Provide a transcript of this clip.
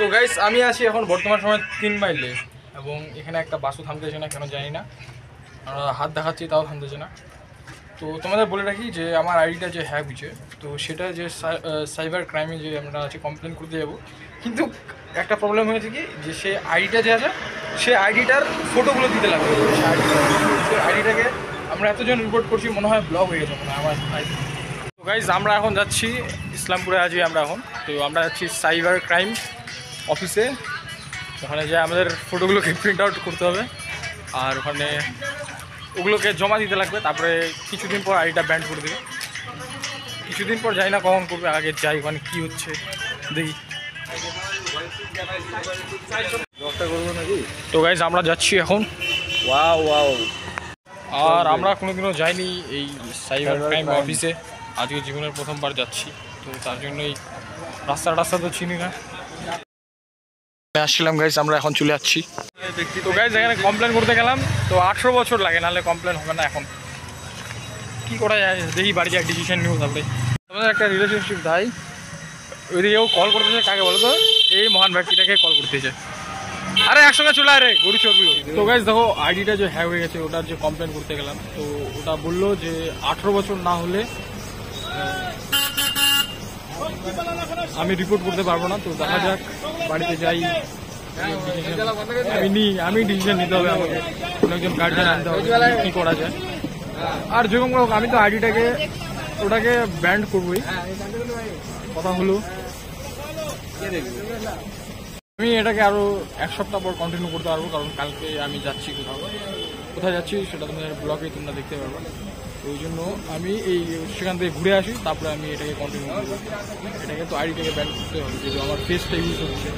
তো গাইস আমি আছি এখন বর্তমান সময় 3 মাইলে এবং এখানে একটা বাসও থামতেছে না, কেন জানি না। আমরা হাত দেখাচ্ছি তাও থামতেছে না। তো তোমাদের বলে রাখি যে আমার আইডিটা যে হ্যাক হয়েছে, তো সেটা যে সাইবার ক্রাইমে যে আমরা আছে কমপ্লেন করতে যাব, কিন্তু একটা প্রবলেম হয়েছে কি যে সে আইডিটা যে আছে সে আইডিটার ফটোগুলো দিতে লাগবে। সে আইডিটাকে আমরা এতজন রিপোর্ট করছি, মনে হয় ব্লক হয়ে গেছে মনে হয় আমার আইডি। তো গাইজ আমরা এখন যাচ্ছি ইসলামপুরে আছি আমরা এখন। তো আমরা যাচ্ছি সাইবার ক্রাইম অফিসে, ওখানে যে আমাদের ফটোগুলোকে প্রিন্ট আউট করতে হবে আর ওখানে ওগুলোকে জমা দিতে লাগবে। তারপরে কিছুদিন পর আইডিটা ব্যান্ড করে দেবে। কিছুদিন পর যাই না কখন করবে, আগে যাই ওখানে কী হচ্ছে দেখি। তো গাইজ আমরা যাচ্ছি এখন। আর আমরা কোনোদিনও যাইনি এই সাইবার ক্রাইম অফিসে, আজকে জীবনের প্রথমবার যাচ্ছি। তো তার জন্যই রাস্তা তো চিনি না, আসছিলাম গাইজ, আমরা এখন চলে যাচ্ছি। তো গাইজ এখানে কমপ্লেন করতে গেলাম, তো 18 বছর লাগে, নাহলে কমপ্লেন হবে না। এখন কী করা যায়, দেখি বাড়ি যায় ডিসিশন নিব। তারপরে আমাদের একটা রিলেশনশিপ ভাই ওইদিকেও কল করতেছে, কাকে বলতো এই মহান ব্যক্তিটাকে কল করতেছে। আরে একসঙ্গে চলে আরে গরু চর্বিও। তো গাইজ দেখো আইডিটা যে হ্যাক হয়ে গেছে, ওটার যে কমপ্লেন করতে গেলাম, তো ওটা বললো যে 18 বছর না হলে আমি রিপোর্ট করতে পারবো না। তো দেখা যাক, বাড়িতে যাই, আমি ডিসিশন নিতে হবে আমাকে, কোনো একজন গার্জিয়ান আনতে হবে কী করা যায়। আর যেরকম আমি তো আইডিটাকে ওটাকে ব্যান্ড করবোই, কথা হলো। আমি এটাকে আরও 1 সপ্তাহ পর কন্টিনিউ করতে পারবো, কারণ কালকে আমি যাচ্ছি কোথায় যাচ্ছি সেটা তোমাদের ব্লগে তোমরা দেখতে পারবে। ওই জন্য আমি সেখান থেকে ঘুরে আসি, তারপরে আমি এটাকে কন্টিনিউ করবো। এটাকে তো আইডিটাকে ব্যান করতে হবে, যেহেতু আমার ফেসটা ইউজ হচ্ছে।